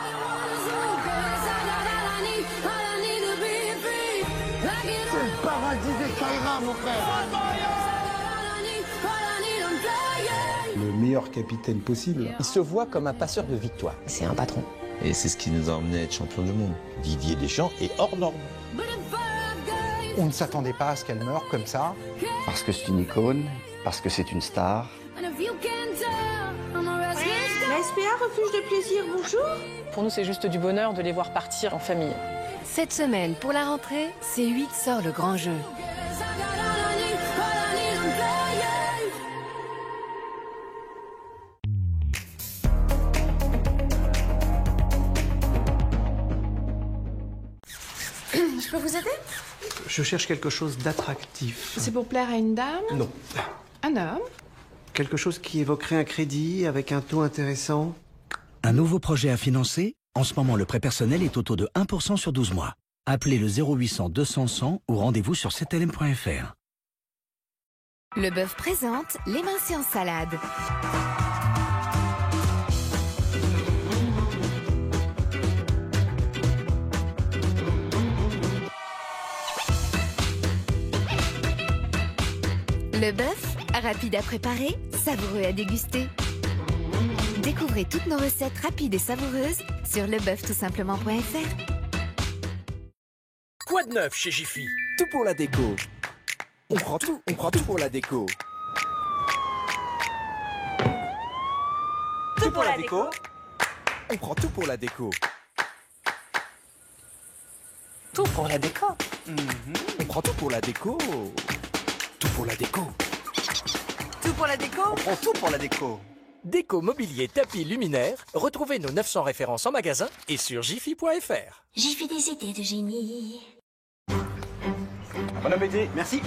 C'est le paradis des Kaira, mon frère. Le meilleur capitaine possible. Il se voit comme un passeur de victoire. C'est un patron. Et c'est ce qui nous a emmenés à être champion du monde. Didier Deschamps est hors norme. On ne s'attendait pas à ce qu'elle meure comme ça. Parce que c'est une icône, parce que c'est une star. La SPA, refuge de plaisir, bonjour. Pour nous, c'est juste du bonheur de les voir partir en famille. Cette semaine, pour la rentrée, C8 sort le grand jeu. Je peux vous aider? Je cherche quelque chose d'attractif. C'est pour plaire à une dame? Non. Un homme? Quelque chose qui évoquerait un crédit avec un taux intéressant. Un nouveau projet à financer? En ce moment, le prêt personnel est au taux de 1% sur 12 mois. Appelez le 0800 200 100 ou rendez-vous sur 7lm.fr. Le bœuf présente l'émincé en salade. Le bœuf, rapide à préparer, savoureux à déguster. Découvrez toutes nos recettes rapides et savoureuses sur leboeuftoutsimplement.fr. Quoi de neuf chez Jiffy? Tout pour la déco. On prend tout pour la déco. Tout pour la déco. On prend tout pour la déco. Tout pour la déco. On prend tout pour la déco. Tout pour la déco. Tout pour la déco. On prend tout pour la déco. Déco, mobilier, tapis, luminaire. Retrouvez nos 900 références en magasin et sur jiffy.fr. J'ai fait des idées de génie. Bon appétit. Merci.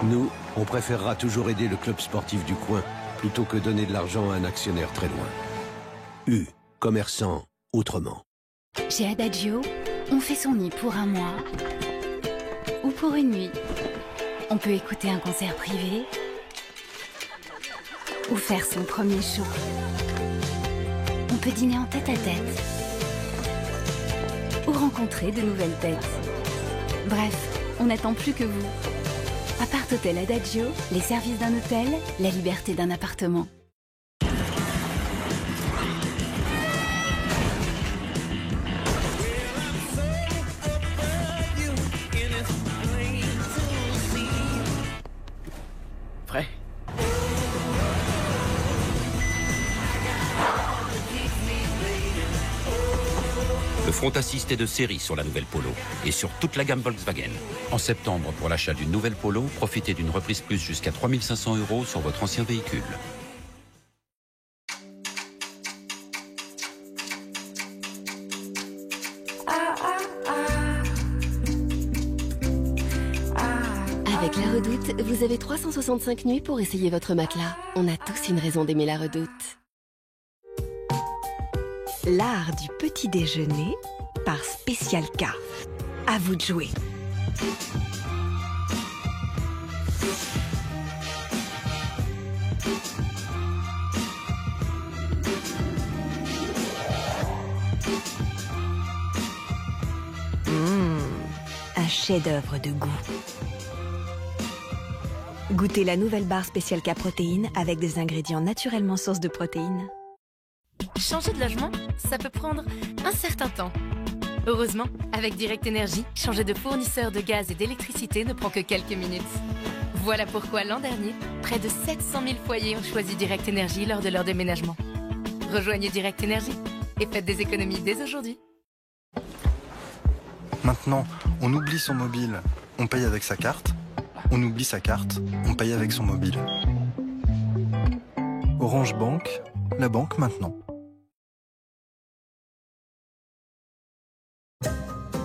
Nous, on préférera toujours aider le club sportif du coin plutôt que donner de l'argent à un actionnaire très loin. Commerçant autrement. Chez Adagio, On fait son nid pour un mois ou pour une nuit. On peut écouter un concert privé ou faire son premier show. On peut dîner en tête-à-tête ou rencontrer de nouvelles têtes. Bref, on n'attend plus que vous. Appart Hôtel Adagio, les services d'un hôtel, la liberté d'un appartement. Prêt? Le front assist est de série sur la nouvelle Polo et sur toute la gamme Volkswagen. En septembre, pour l'achat d'une nouvelle Polo, profitez d'une reprise plus jusqu'à 3 500 € sur votre ancien véhicule. Avec La Redoute, vous avez 365 nuits pour essayer votre matelas. On a tous une raison d'aimer La Redoute. L'art du petit déjeuner par Special K. À vous de jouer. Un chef-d'œuvre de goût. Goûtez la nouvelle barre Special K protéines avec des ingrédients naturellement source de protéines. Changer de logement, ça peut prendre un certain temps. Heureusement, avec Direct Énergie, changer de fournisseur de gaz et d'électricité ne prend que quelques minutes. Voilà pourquoi l'an dernier, près de 700 000 foyers ont choisi Direct Énergie lors de leur déménagement. Rejoignez Direct Énergie et faites des économies dès aujourd'hui. Maintenant, on oublie son mobile, on paye avec sa carte. On oublie sa carte, on paye avec son mobile. Orange Bank, la banque maintenant.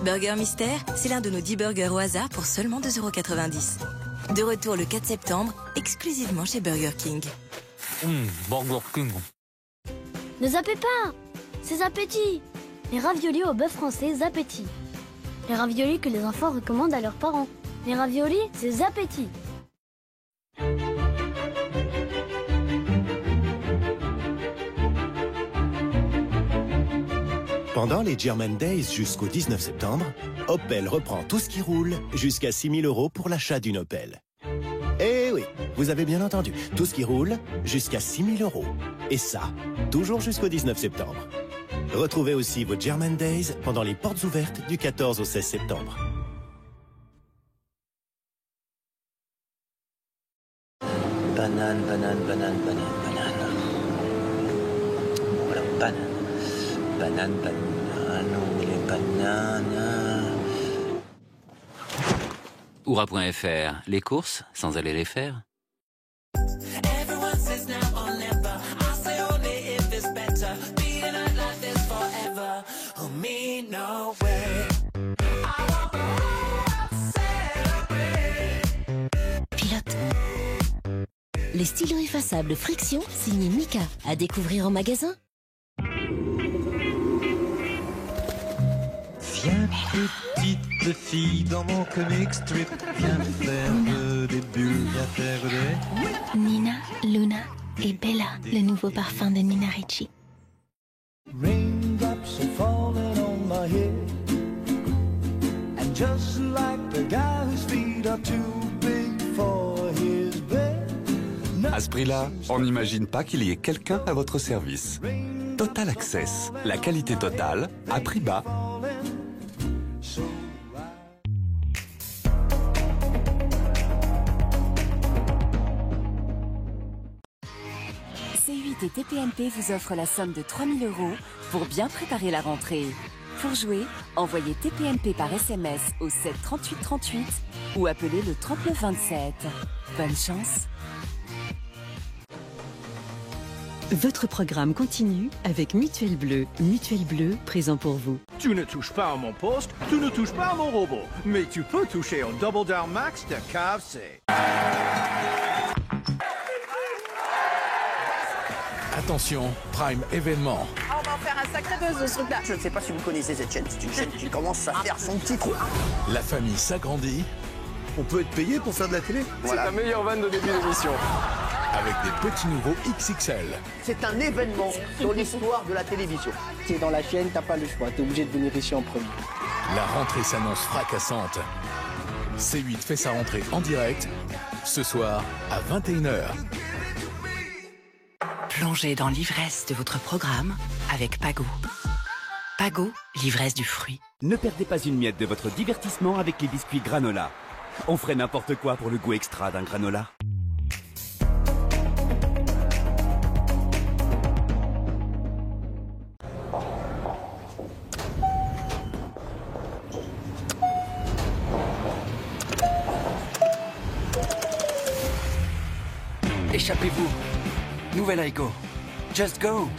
Burger Mystère, c'est l'un de nos 10 burgers au hasard pour seulement 2,90 €. De retour le 4 septembre, exclusivement chez Burger King. Burger King. Ne zappez pas, c'est Zapetti. Les raviolis au bœuf français Zapetti. Les raviolis que les enfants recommandent à leurs parents. Les raviolis, c'est Zapetti. Pendant les German Days jusqu'au 19 septembre, Opel reprend tout ce qui roule jusqu'à 6 000 € pour l'achat d'une Opel. Eh oui, vous avez bien entendu, tout ce qui roule jusqu'à 6 000 €. Et ça, toujours jusqu'au 19 septembre. Retrouvez aussi vos German Days pendant les portes ouvertes du 14 au 16 septembre. Banane, banane, banane, banane, banane. Voilà, banane. Banane, banane, où les bananes. Oura.fr, les courses sans aller les faire. Pilote. Les stylos effaçables Friction signés Mika à découvrir en magasin. Viens petite fille dans mon comic strip, viens faire des bulles, viens faire des... Nina, Luna et Bella, le nouveau parfum de Nina Ricci. Raindrops are falling on my head, and just like the guy whose feet are too big for his bed. À ce prix-là, on n'imagine pas qu'il y ait quelqu'un à votre service. Total Access, la qualité totale, à prix bas. C8 et TPMP vous offrent la somme de 3 000 € pour bien préparer la rentrée. Pour jouer, envoyez TPMP par SMS au 7 38 38 ou appelez le 39 27. Bonne chance. Votre programme continue avec Mutuelle Bleu. Mutuelle Bleu, présent pour vous. Tu ne touches pas à mon poste, tu ne touches pas à mon robot, mais tu peux toucher au Double Down Max de KFC. Attention, Prime événement. faire un sacré buzz de ce truc-là. Je ne sais pas si vous connaissez cette chaîne. C'est une chaîne qui commence à faire son petit trou. La famille s'agrandit. On peut être payé pour faire de la télé. C'est la meilleure vanne de début d'émission. Avec des petits nouveaux XXL. C'est un événement dans l'histoire de la télévision. T'es dans la chaîne, t'as pas le choix. T'es obligé de venir ici en premier. La rentrée s'annonce fracassante. C8 fait sa rentrée en direct, ce soir à 21h. Plongez dans l'ivresse de votre programme avec Pago. Pago, l'ivresse du fruit. Ne perdez pas une miette de votre divertissement avec les biscuits granola. On ferait n'importe quoi pour le goût extra d'un granola. Échappez-vous. Nouvelle Aygo. Just go.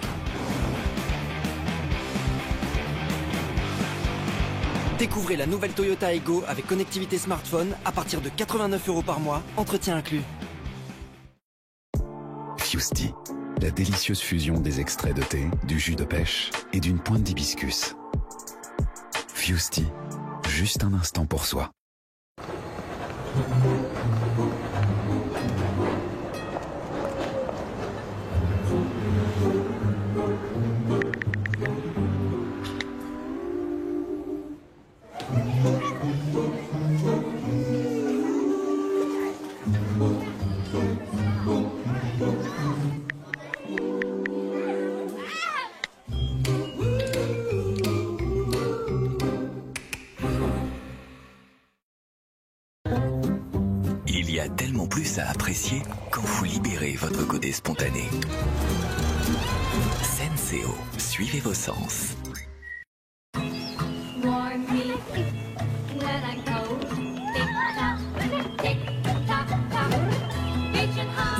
Découvrez la nouvelle Toyota Aygo avec connectivité smartphone à partir de 89 € par mois, entretien inclus. Fusty, la délicieuse fusion des extraits de thé, du jus de pêche et d'une pointe d'hibiscus. Fusty, juste un instant pour soi. Il y a tellement plus à apprécier quand vous libérez votre côté spontané. Senseo, suivez vos sens.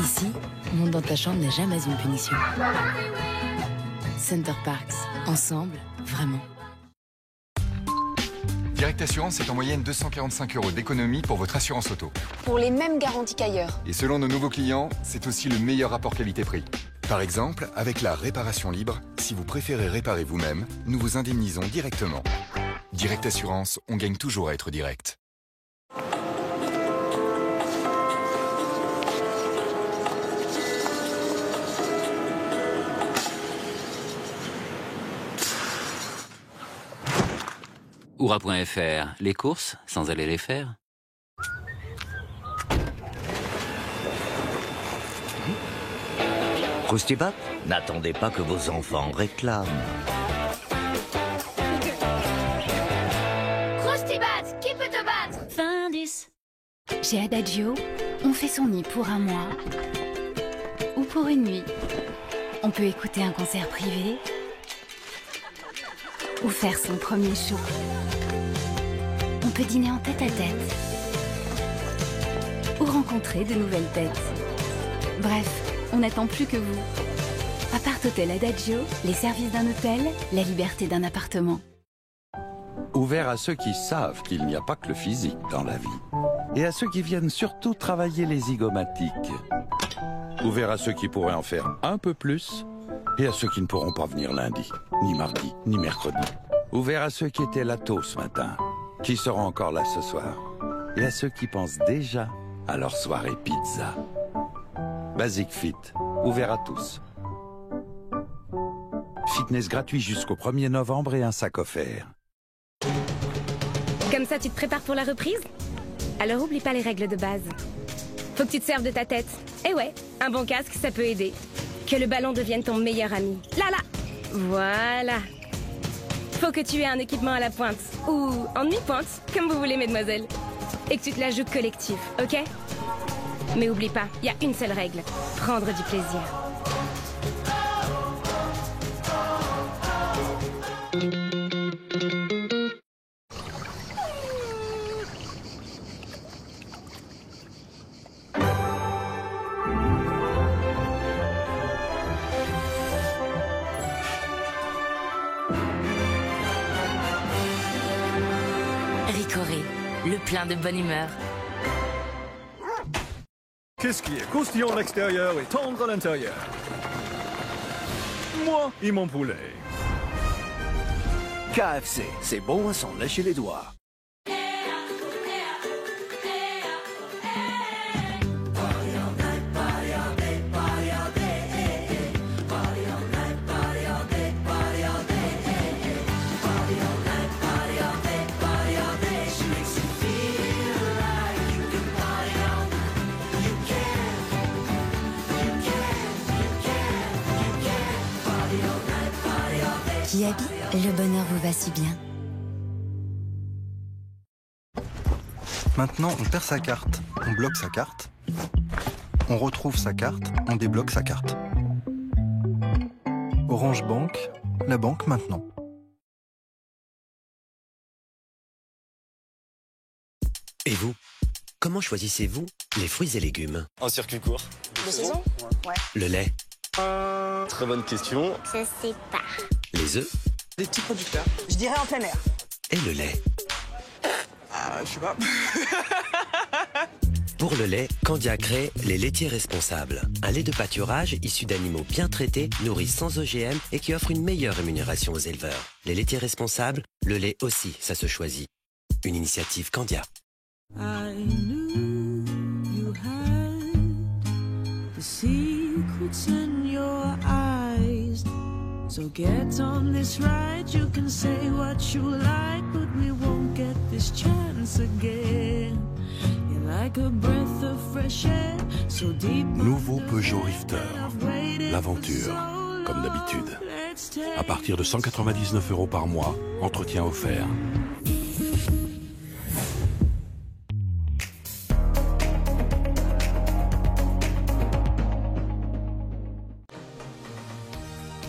Ici, monter dans ta chambre n'est jamais une punition. Center Parks, ensemble, vraiment. Direct Assurance est en moyenne 245 € d'économie pour votre assurance auto. Pour les mêmes garanties qu'ailleurs. Et selon nos nouveaux clients, c'est aussi le meilleur rapport qualité-prix. Par exemple, avec la réparation libre, si vous préférez réparer vous-même, nous vous indemnisons directement. Direct Assurance, on gagne toujours à être direct. Oura.fr, les courses sans aller les faire. Croustibat, n'attendez pas que vos enfants réclament. Croustibat, qui peut te battre? Fin 10. Chez Adagio, on fait son nid pour un mois ou pour une nuit. On peut écouter un concert privé ou faire son premier show. On peut dîner en tête-à-tête ou rencontrer de nouvelles têtes. Bref, on n'attend plus que vous. Appart Hôtel Adagio, les services d'un hôtel, la liberté d'un appartement. Ouvert à ceux qui savent qu'il n'y a pas que le physique dans la vie. Et à ceux qui viennent surtout travailler les zygomatiques. Ouvert à ceux qui pourraient en faire un peu plus. Et à ceux qui ne pourront pas venir lundi, ni mardi, ni mercredi. Ouvert à ceux qui étaient là tôt ce matin, qui seront encore là ce soir. Et à ceux qui pensent déjà à leur soirée pizza. Basic Fit, ouvert à tous. Fitness gratuit jusqu'au 1er novembre et un sac offert. Comme ça, tu te prépares pour la reprise? Alors oublie pas les règles de base. Faut que tu te serves de ta tête. Et ouais, un bon casque, ça peut aider. Que le ballon devienne ton meilleur ami. Là, là. Voilà. Faut que tu aies un équipement à la pointe. Ou en demi-pointe, comme vous voulez, mesdemoiselles. Et que tu te la joues collectif, ok? Mais oublie pas, il y a une seule règle. Prendre du plaisir. Ricoré, le plein de bonne humeur. Qu'est-ce qui est croustillant à l'extérieur et tendre à l'intérieur? Moi et mon poulet. KFC, c'est bon à s'en lécher les doigts. Kiabi, le bonheur vous va si bien. Maintenant, on perd sa carte, on bloque sa carte, on retrouve sa carte, on débloque sa carte. Orange Bank, la banque maintenant. Et vous, comment choisissez-vous les fruits et légumes? En circuit court. De saison? Ouais. Le lait? Très bonne question. Je sais pas. Les œufs? Des petits producteurs. Je dirais en plein air. Et le lait? Je sais pas. Pour le lait, Candia crée les laitiers responsables. Un lait de pâturage issu d'animaux bien traités, nourris sans OGM et qui offre une meilleure rémunération aux éleveurs. Les laitiers responsables, le lait aussi, ça se choisit. Une initiative Candia. I knew you had the secrets in your eyes. So get on this ride, you can say what you like, but we won't get this chance again. You're like a breath of fresh air, so deep. Nouveau Peugeot Rifter. L'aventure, comme d'habitude. À partir de 199 € par mois, entretien offert.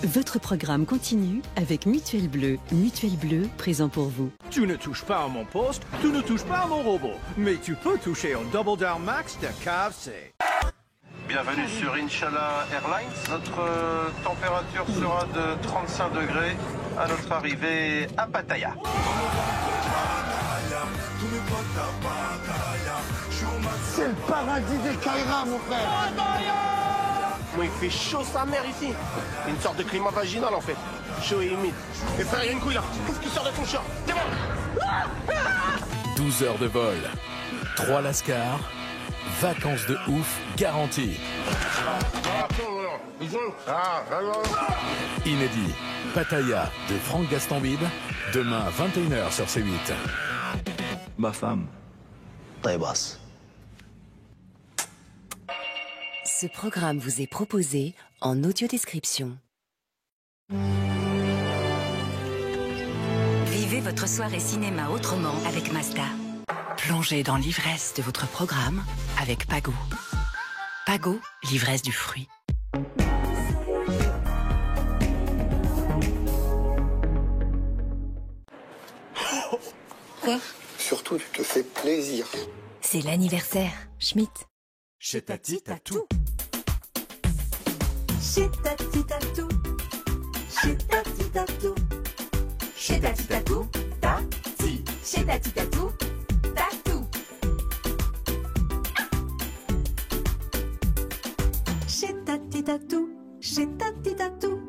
Votre programme continue avec Mutuelle Bleue. Mutuelle Bleue, présent pour vous. Tu ne touches pas à mon poste, tu ne touches pas à mon robot, mais tu peux toucher au Double Down Max de KFC. Bienvenue sur Inshallah Airlines. Notre température sera de 35 degrés à notre arrivée à Pattaya. C'est le paradis des Kaira, mon frère. Moi, il fait chaud sa mère ici. Une sorte de climat vaginal en fait. Chaud et humide. Et frère, il y a une couille là. Qu'est-ce qui sort de ton chat? C'est bon. 12 heures de vol, 3 lascars, vacances de ouf garanties. Inédit, Pattaya de Franck Gastambide, demain à 21h sur C8. Ma femme. Très basse. Ce programme vous est proposé en audiodescription. Vivez votre soirée cinéma autrement avec Mazda. Plongez dans l'ivresse de votre programme avec Pago. Pago, l'ivresse du fruit. Quoi? Surtout, tu te fais plaisir. C'est l'anniversaire, Schmitt. Chez Tati Tatou. Chez Tati Tatou. Chez Tati Tatou. Chez Tati Tatou. Tati. Chez Tati Tatou. Tatou. Chez Tati Tatou. Chez Tati Tatou.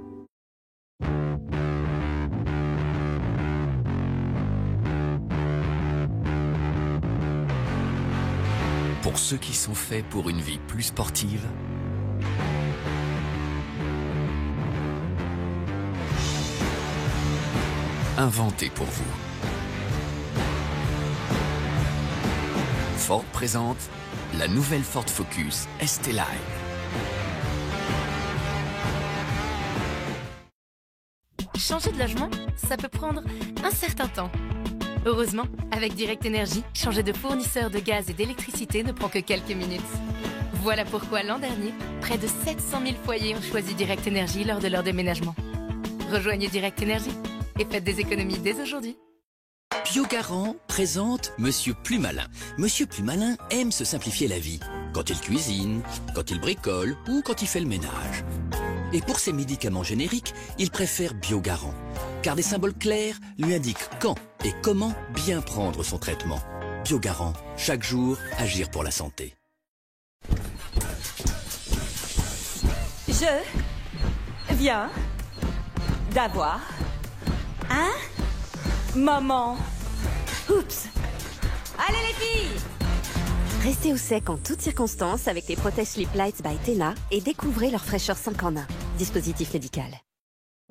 Pour ceux qui sont faits pour une vie plus sportive, inventé pour vous. Ford présente la nouvelle Ford Focus ST-Line. Changer de logement, ça peut prendre un certain temps. Heureusement, avec Direct Énergie, changer de fournisseur de gaz et d'électricité ne prend que quelques minutes. Voilà pourquoi l'an dernier, près de 700 000 foyers ont choisi Direct Énergie lors de leur déménagement. Rejoignez Direct Énergie et faites des économies dès aujourd'hui. Biogarant présente Monsieur Plus Malin. Monsieur Plus Malin aime se simplifier la vie. Quand il cuisine, quand il bricole ou quand il fait le ménage. Et pour ses médicaments génériques, il préfère Biogarant. Car des symboles clairs lui indiquent quand et comment bien prendre son traitement. Biogarant, chaque jour, agir pour la santé. Je viens d'avoir un Maman. Oups. Allez les filles! Restez au sec en toutes circonstances avec les Protège Sleep Lights by Tena et découvrez leur fraîcheur 5 en 1. Dispositif médical.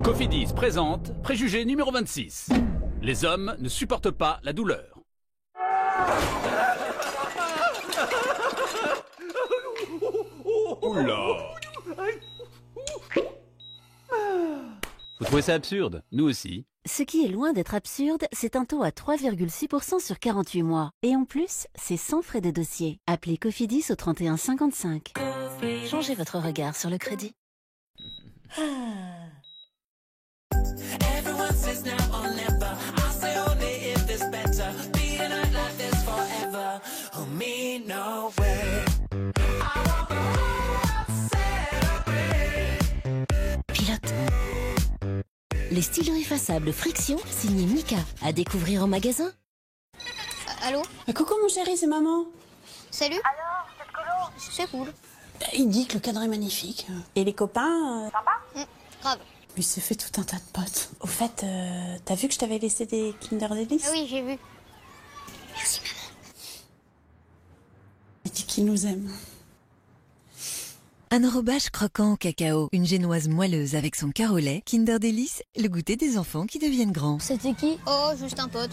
Cofidis présente préjugé numéro 26. Les hommes ne supportent pas la douleur. Oula! Vous trouvez ça absurde? Nous aussi. Ce qui est loin d'être absurde, c'est un taux à 3,6% sur 48 mois. Et en plus, c'est sans frais de dossier. Appelez Cofidis au 31 55. Changez votre regard sur le crédit. Pilote. Les stylos effaçables Friction, signé Mika, à découvrir en magasin. Allô? Coucou mon chéri, c'est maman. Salut? Alors, c'est colo? C'est cool. Il dit que le cadre est magnifique. Et les copains... Sympa? Grave. Il s'est fait tout un tas de potes. Au fait, t'as vu que je t'avais laissé des Kinder Delice? Ah oui, j'ai vu. Merci maman. Il dit qu'il nous aime. Un enrobage croquant au cacao, une génoise moelleuse avec son carolet, Kinder Delice, le goûter des enfants qui deviennent grands. C'était qui? Oh, juste un pote.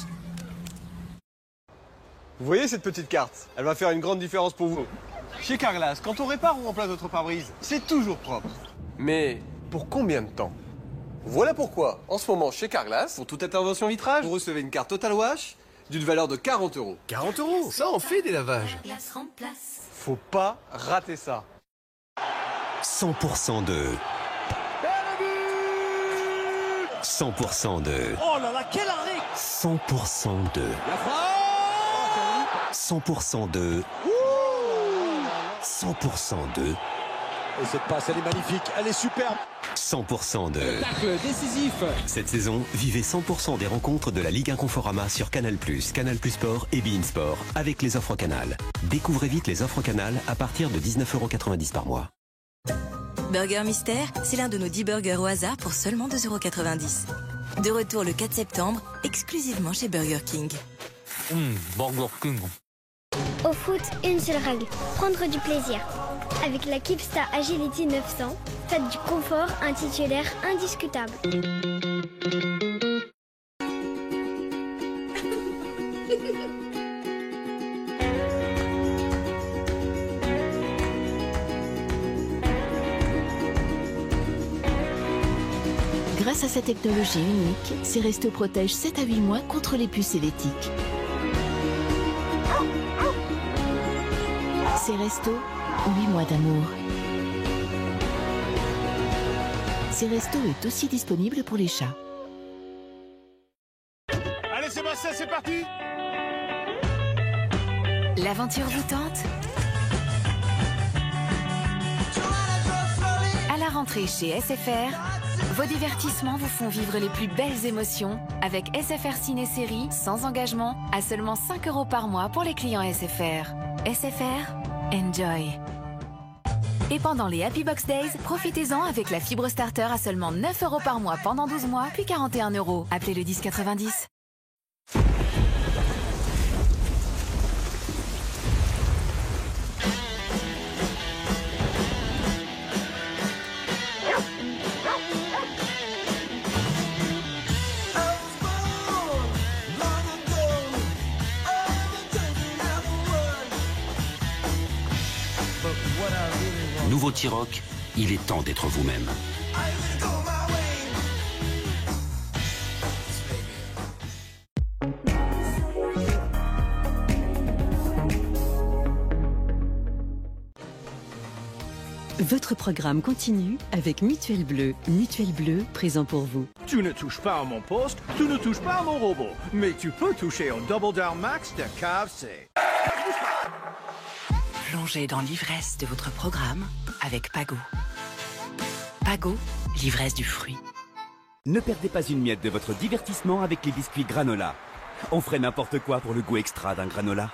Vous voyez cette petite carte? Elle va faire une grande différence pour vous. Chez Carglass, quand on répare ou remplace votre pare-brise, c'est toujours propre. Mais pour combien de temps? Voilà pourquoi, en ce moment, chez Carglass, pour toute intervention vitrage, vous recevez une carte Total Wash d'une valeur de 40 €. 40 €? Ça en fait des lavages. Faut pas rater ça. 100% de... 100% de... Oh là là, quel arrêt! 100% de... La frappe! 100% de... 100% de... Et cette passe, elle est magnifique, elle est superbe! 100% de... Tacle décisif! Cette saison, vivez 100% des rencontres de la Ligue 1 Conforama sur Canal+, Canal+ Sport et beIN Sport, avec les offres Canal. Découvrez vite les offres Canal à partir de 19,90 € par mois. Burger Mystère, c'est l'un de nos 10 burgers au hasard pour seulement 2,90 €. De retour le 4 septembre, exclusivement chez Burger King. Burger King. Au foot, une seule règle, prendre du plaisir. Avec la Keepstar Agility 900, faites du confort un titulaire indiscutable. Grâce à cette technologie unique, ces restos protègent 7 à 8 mois contre les puces et les tiques. Ces restos, 8 mois d'amour. Ces restos est aussi disponible pour les chats. Allez Sébastien, c'est parti! L'aventure vous tente? À la rentrée chez SFR, vos divertissements vous font vivre les plus belles émotions avec SFR Ciné-Série sans engagement à seulement 5 € par mois pour les clients SFR. SFR, enjoy! Et pendant les Happy Box Days, profitez-en avec la fibre starter à seulement 9 € par mois pendant 12 mois, puis 41 €. Appelez le 1090. Nouveau T-Roc, il est temps d'être vous-même. Votre programme continue avec Mutuelle Bleu. Mutuelle Bleu, présent pour vous. Tu ne touches pas à mon poste, tu ne touches pas à mon robot, mais tu peux toucher au Double Down Max de KFC. Plongez dans l'ivresse de votre programme avec Pago. Pago, l'ivresse du fruit. Ne perdez pas une miette de votre divertissement avec les biscuits granola. On ferait n'importe quoi pour le goût extra d'un granola.